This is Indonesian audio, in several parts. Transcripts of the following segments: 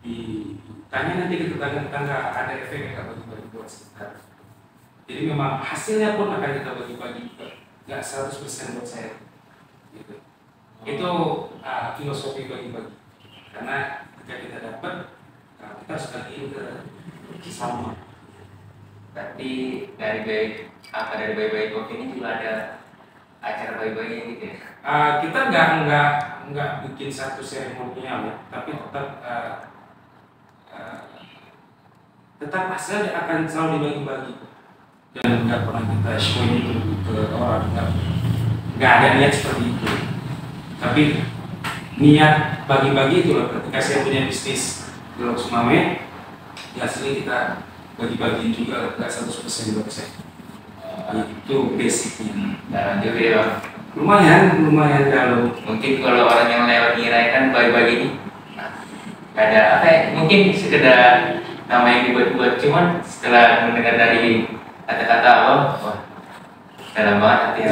ditanya nanti ke tetangga-tetangga ada efek nggak bagi-bagi buat sekitar. Jadi memang hasilnya pun akan kita bagi-bagi juga, nggak 100% buat saya. Gitu. Itu filosofi bagi-bagi. Karena ketika kita dapat, kita harus bagiin ke sama. Berarti dari bayi-bayi kopi ini juga ada acara bayi-bayi gitu ya? Kita nggak bikin satu seremonial ya, tapi tetap hasilnya akan selalu dibagi-bagi dan nggak pernah kita show itu ke orang, nggak ada niat seperti itu. Tapi niat bagi-bagi itu loh, ketika saya punya bisnis di Lok Sumawe, ya hasilnya kita bagi-bagi juga, nggak 100% buat saya. Itu basicnya. Dalam juga ya Bang? Lumayan kalau mungkin kalau orang yang lewat ngira kan bagi-bagi ini ada apa ya, mungkin sekedar nama yang dibuat-buat, cuman setelah mendengar dari kata-kata Abang, wah dalam banget hati ya.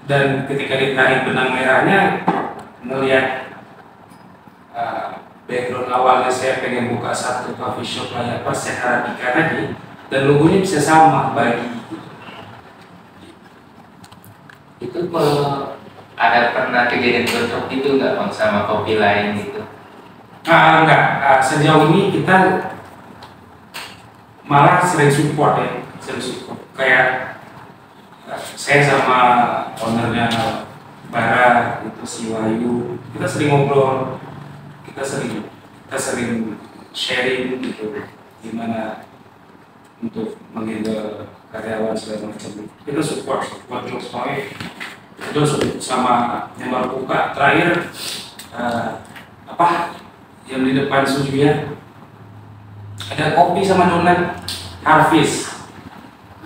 Dan ketika ditarik benang merahnya, melihat background awalnya saya pengen buka satu coffee shop kayak Perset Arabica tadi, dan logonya bisa sama bagi. Itu kalau ada pernah kejadian bentrok itu nggak Bang sama kopi lain gitu? Enggak, sejauh ini kita malah sering support ya, kayak saya sama ownernya Bara itu si Wahyu, kita sering ngobrol, kita sering sharing gitu, gimana untuk menghandle karyawan segala macam. Kita support terus terus sama yang baru buka terakhir yang di depan Sujuya ada kopi sama donat Harvest.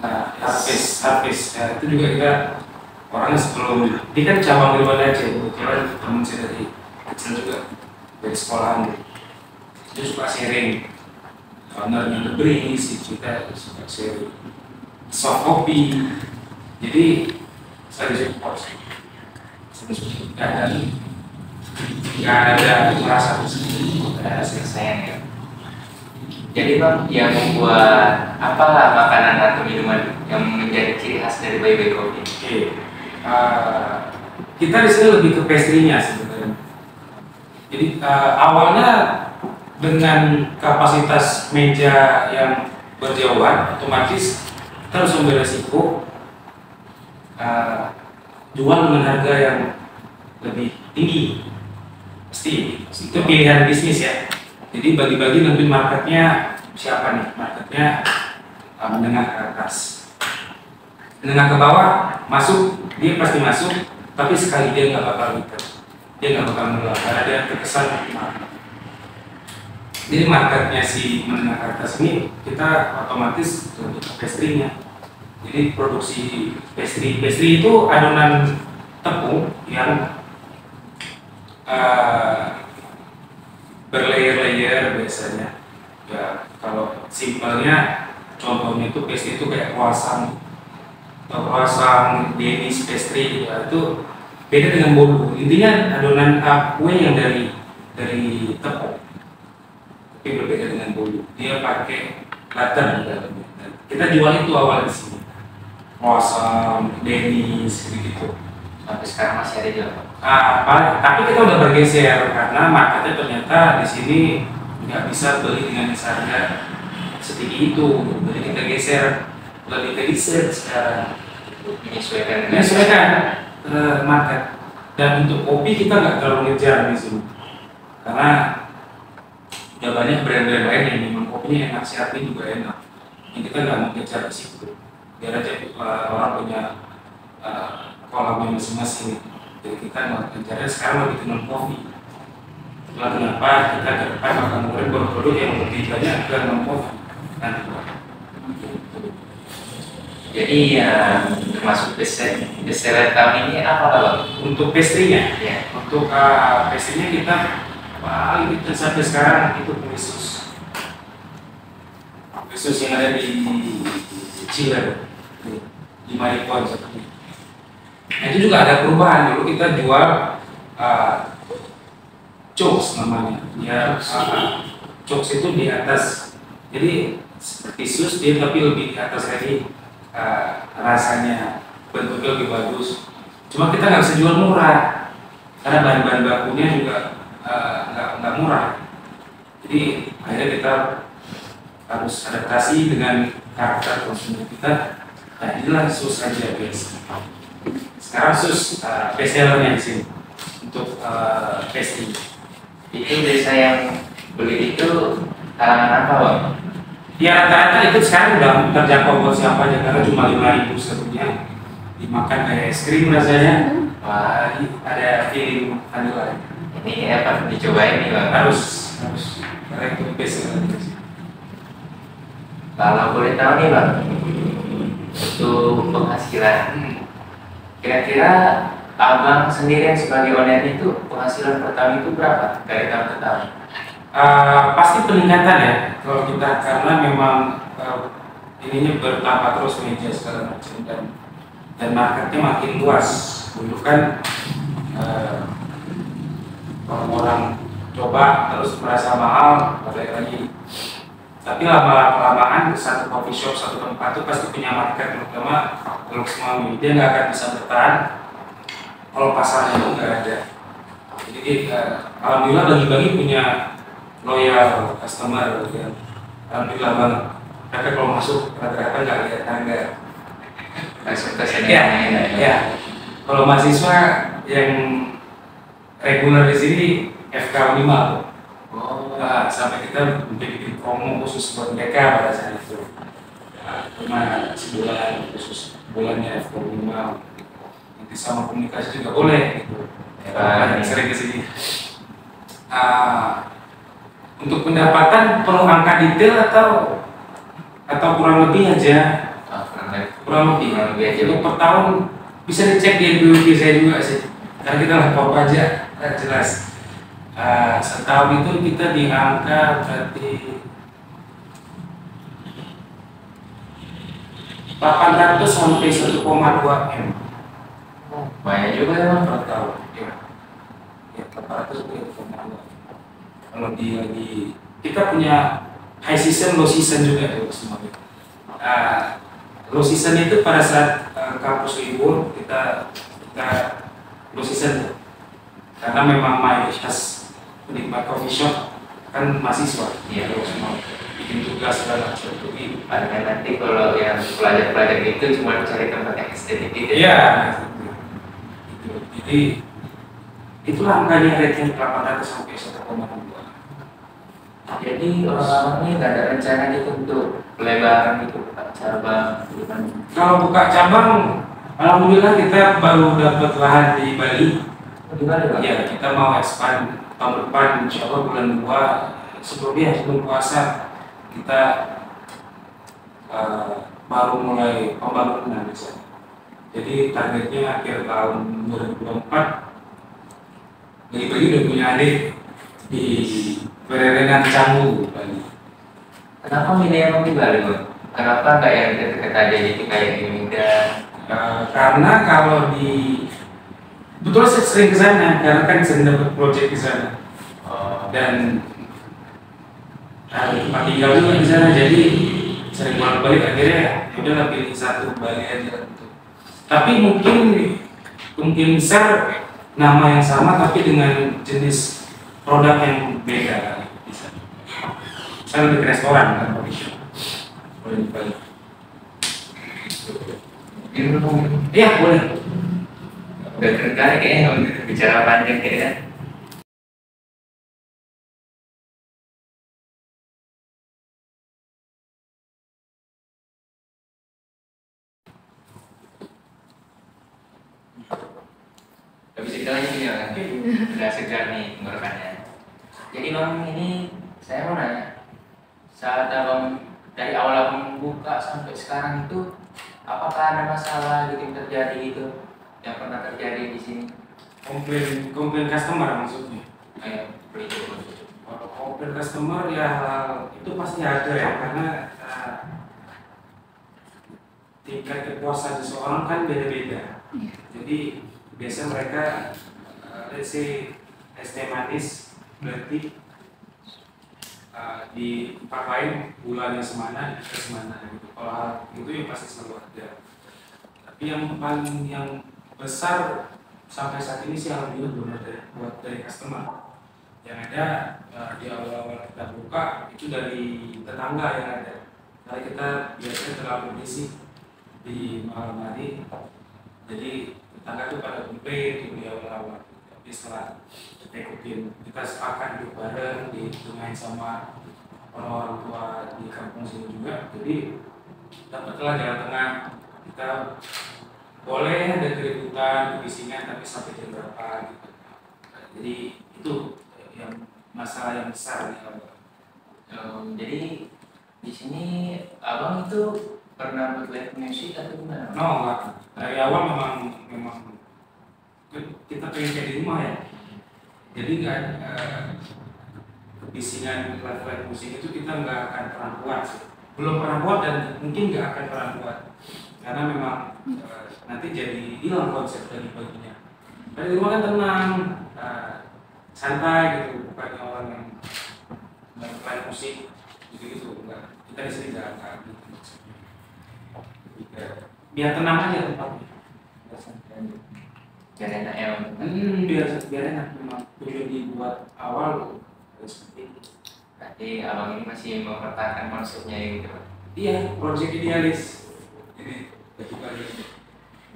Harvest ya, itu juga kita orangnya sebelum dia kan cabang di Banda Aceh, kebetulan teman saya dari kecil juga dari sekolahan, dia suka sharing. Ownernya beri sih, kita suka sharing soft kopi, jadi saya support sih. Nggak ada merasa Ada sayang ya. Jadi Bang, yang membuat apalah makanan atau minuman yang menjadi ciri khas dari bayi-bayi kopi? Kita di sini lebih ke pastry-nya sebenarnya. Jadi awalnya dengan kapasitas meja yang berjauhan, otomatis kita harus ambil resiko jual dengan harga yang lebih tinggi. Pasti itu pilihan bisnis ya. Jadi bagi-bagi nanti marketnya siapa nih? Marketnya menengah ke atas, menengah ke bawah masuk, dia pasti masuk, tapi sekali dia nggak bakal gitu, dia nggak bakal menolak karena dia terkesan mahal. Jadi marketnya si menengah ke atas ini kita otomatis lebih ke pastry-nya. Jadi produksi pastry itu adonan tepung yang berlayer-layer biasanya. Ya kalau simpelnya contohnya itu pastry itu kayak croissant atau croissant, Danish pastry ya, itu beda dengan bolu. Intinya adonan kue yang dari tepung, tapi berbeda dengan bolu. Dia pakai butter di dalamnya. Kita jual itu awal di sini. Croissant, Danish gitu. Sampai sekarang masih ada juga Bang? Tapi kita udah bergeser karena marketnya ternyata di sini nggak bisa beli dengan harga setinggi itu. Jadi kita geser lebih ke dessert sekarang, menyesuaikan market. Dan untuk kopi kita nggak terlalu ngejar di sini karena udah banyak brand-brand lain yang memang kopinya enak, sehatnya juga enak. Yang kita nggak mau ngejar di situ. Biar aja orang punya kolomnya masing-masing. Jadi kita mau mencari sekarang lebih ke non kopi. Itulah kenapa kita ke depan akan mulai produk yang lebih banyak ke non kopi. Jadi termasuk dessert tahun ini apa Bang? Untuk pastry-nya, Ya. untuk pastry-nya kita paling kita sampai sekarang itu khusus yang ada di Chile, di Maripon seperti itu. Nah, itu juga ada perubahan. Dulu kita jual chokes namanya. Dia chokes itu di atas, jadi seperti sus dia tapi lebih di atas lagi, rasanya bentuknya lebih bagus. Cuma kita nggak bisa jual murah karena bahan-bahan bakunya juga nggak murah. Jadi akhirnya kita harus adaptasi dengan karakter konsumen kita. Nah, inilah sus aja guys. Sekarang sus best sellernya di sini untuk testing. Itu desa yang beli itu kalangan apa, Bang? Ya rata-rata itu sekarang udah terjangkau buat siapa aja karena cuma 5.000 satunya, dimakan kayak es krim rasanya. Wah, ada feeling vanilla. Ini apa dicobain nih, Bang? Harus karena itu best seller. Kalau boleh tahu nih, Bang, untuk penghasilan, kira-kira Abang sendiri yang sebagai owner itu penghasilan per tahun itu berapa dari tahun ke tahun? Pasti peningkatan ya kalau kita, karena memang ininya bertambah terus media segala macam dan marketnya makin luas. Dulu kan orang coba terus merasa mahal balik lagi, tapi lama-lamaan satu coffee shop, satu tempat itu pasti punya market, terutama untuk semua media nggak akan bisa bertahan kalau pasarnya itu nggak ada. Jadi alhamdulillah bagi-bagi punya loyal customer ya. Alhamdulillah banget. Mereka kalau masuk rata-rata nggak lihat tangga. Langsung ke sini. Ya. Kalau mahasiswa yang reguler di sini FK 5. Sampai kita bikin promo khusus buat mereka pada saat itu. Cuma sebulan khusus bulannya FK 5. Nanti sama komunikasi juga boleh gitu. Sering ke sini. Untuk pendapatan perlu angka detail atau kurang lebih aja? Kurang lebih aja. Untuk per tahun bisa dicek di FYP saya juga sih. Karena kita lapor pajak jelas. Setahun itu kita di angka berarti 800 sampai 1,2 M. Banyak juga ya, Bang, per tahun. Ya, 800 sampai 1,2. Kalau lagi kita punya high season, low season juga ya semuanya. Low season itu pada saat kampus libur kita low season karena memang mayoritas penikmat coffee shop kan mahasiswa. Iya, semua bikin tugas segala macam. Karena nanti kalau yang pelajar-pelajar itu cuma cari tempat yang estetik gitu. Iya. Jadi itulah angkanya rate-nya 800 sampai 1,2. Jadi orang-orang ini nggak ada rencana gitu untuk pelebaran gitu, cabang gitu kan? Kalau buka cabang, alhamdulillah kita baru dapat lahan di Bali. Di Bali, Bang? Ya, kita mau expand tahun depan, insya Allah bulan 2 sebelum puasa kita baru mulai pembangunan di sana. Jadi targetnya akhir tahun 2024 Bali udah punya adik di Pererengan Canggu Bali. Kenapa milih yang di Bali, Bang? Kenapa nggak yang dekat-dekat aja gitu kayak di Medan? Karena kalau di betul saya sering ke sana karena kan sering dapat proyek di sana. Dan tempat tinggal juga di sana, jadi sering bolak-balik, akhirnya ya udahlah pilih satu Bali aja gitu. Tapi mungkin besar nama yang sama tapi dengan jenis produk yang beda bisa. Saya lebih ke restoran kan, coffee shop. Boleh di Bali. Iya boleh. Udah kali kayaknya untuk bicara panjang kayaknya. Gak bisa kita lanjut ya kan? Udah segar nih tenggorokannya. Jadi Bang, ini saya mau nanya, saat Abang dari awal Abang buka sampai sekarang itu, apakah ada masalah gitu yang terjadi gitu, yang pernah terjadi di sini? Komplain customer maksudnya. Kayak beli Kalau komplain customer ya itu pasti ada ya, karena tingkat kepuasan seseorang kan beda-beda. Jadi biasa mereka let's say es teh manis berarti di tempat lain bulannya semana, di kita semana gitu. Kalau hal itu yang pasti selalu ada. Tapi yang paling yang besar sampai saat ini sih alhamdulillah belum ada buat dari customer. Yang ada di awal-awal kita buka itu dari tetangga yang ada. Karena kita biasanya terlalu berisik di malam hari, jadi tetangga tuh pada komplain di awal-awal. Tapi setelah kita ikutin, kita sepakat duduk bareng, dihitungain sama orang-orang tua di kampung sini juga. Jadi dapatlah jalan tengah. Kita boleh ada keributan, kebisingan, tapi sampai jam berapa gitu. Jadi itu yang masalah yang besar di awal. Jadi di sini abang itu pernah buat live music atau gimana? No, enggak. Dari awal memang kita pengen kayak di rumah ya. Jadi nggak kebisingan live musik itu kita nggak akan pernah buat sih. Belum pernah buat dan mungkin nggak akan pernah buat karena memang nanti jadi hilang konsep dari baginya. Dari rumah kan tenang, santai gitu, bukannya orang yang live musik gitu enggak. Kita di sini nggak gitu maksudnya. Biar tenang aja tempatnya. Biar santai aja. Biar enak ya bang. Biar enak memang tujuan dibuat awal seperti itu. Berarti abang ini masih mempertahankan konsepnya ya gitu bang. Iya, proyek idealis. Ini bagi-bagi.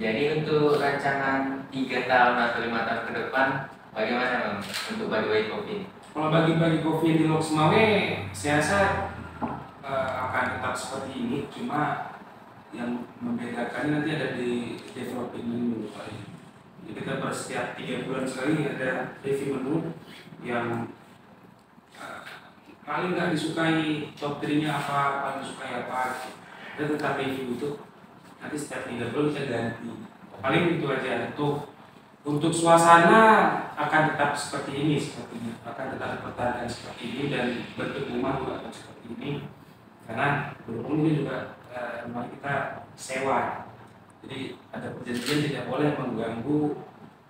Jadi untuk rancangan 3 tahun atau 5 tahun ke depan bagaimana bang untuk bagi-bagi kopi? Kalau bagi-bagi kopi di Lok Semawe, saya rasa akan tetap seperti ini. Cuma yang membedakan nanti ada di developing menu paling. Jadi kita setiap 3 bulan sekali ada review menu yang paling nggak disukai, top 3-nya apa, paling disukai apa. Kita tetap review itu. Nanti setiap 3 bulan kita ganti. Paling itu aja. Untuk suasana akan tetap seperti ini, sepertinya akan tetap dipertahankan seperti ini dan bentuk rumah juga akan seperti ini. Karena berhubung ini juga rumah kita sewa. Jadi ada perjanjian tidak boleh mengganggu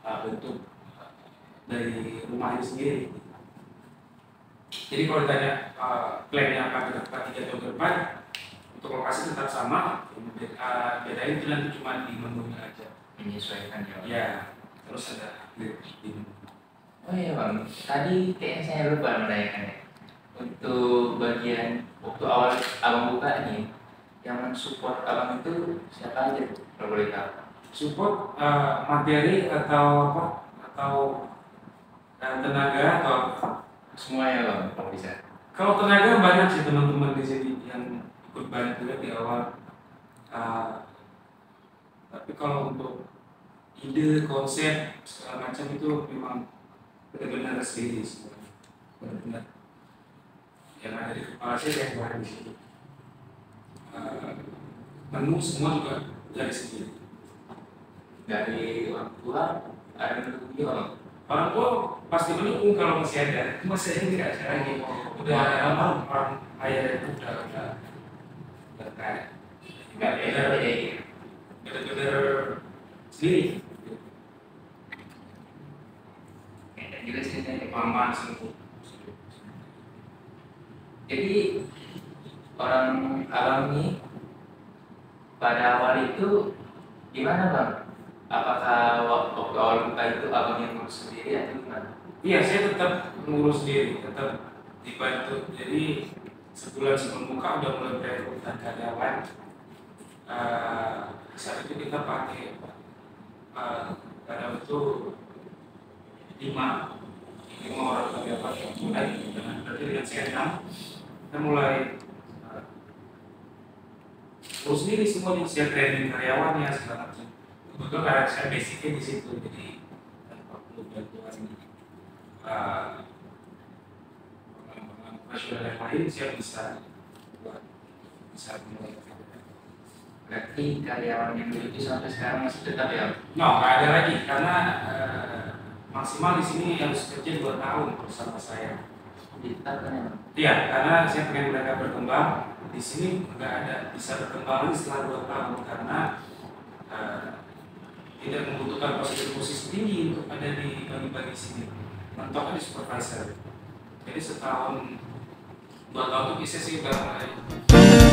bentuk dari rumah ini sendiri. Jadi kalau ditanya plan yang akan ke depan 3 tahun ke depan, untuk lokasi tetap sama, bedain itu nanti cuma di menunya aja. Menyesuaikan ya. Ya, terus ada di menu. Oh iya bang, tadi kayaknya saya lupa menanyakan ya. Untuk bagian waktu awal abang buka nih, yang mensupport abang itu siapa aja kalau boleh tahu? Support materi atau apa? Atau tenaga atau apa? Semuanya bang, kalau bisa. Kalau tenaga banyak sih teman-teman di sini yang ikut bantu juga di awal. Tapi kalau untuk ide, konsep segala macam itu memang benar-benar sendiri semua. Benar-benar yang ada di kepala saya yang buat di situ. Menu semua juga dari sendiri. Dari orang tua ada mendukung juga bang. Orang tua pasti mendukung kalau masih ada. Cuma saya ini tidak ada lagi. Udah orang ayah itu udah kaya. Nggak beda ya. Benar-benar sendiri. Dan juga ceritanya Mama semua. jadi orang abang ini pada awal itu gimana bang? Apakah waktu awal buka itu abang yang ngurus sendiri atau gimana? Iya, saya tetap ngurus sendiri, tetap dibantu. Jadi sebulan sebelum buka udah mulai perekrutan karyawan. Saat itu kita pakai karyawan itu 5 orang karyawan mulai dengan berarti dengan saya 6. Kita mulai urus sendiri semuanya, saya training karyawannya segala macam. Kebetulan karena saya basicnya di situ, jadi tanpa perlu bantuan profesional yang lain, saya bisa mulai. Berarti karyawan yang dulu itu sampai sekarang masih tetap ya? No, nggak ada lagi karena maksimal di sini harus kerja 2 tahun bersama saya. Ditetapkan ya? Iya, karena saya pengen mereka berkembang. Di sini nggak ada bisa berkembang lagi setelah 2 tahun karena tidak membutuhkan posisi tinggi untuk ada di bagi-bagi sini. Mentok di supervisor. Jadi setahun 2 tahun tuh bisa sih udah mulai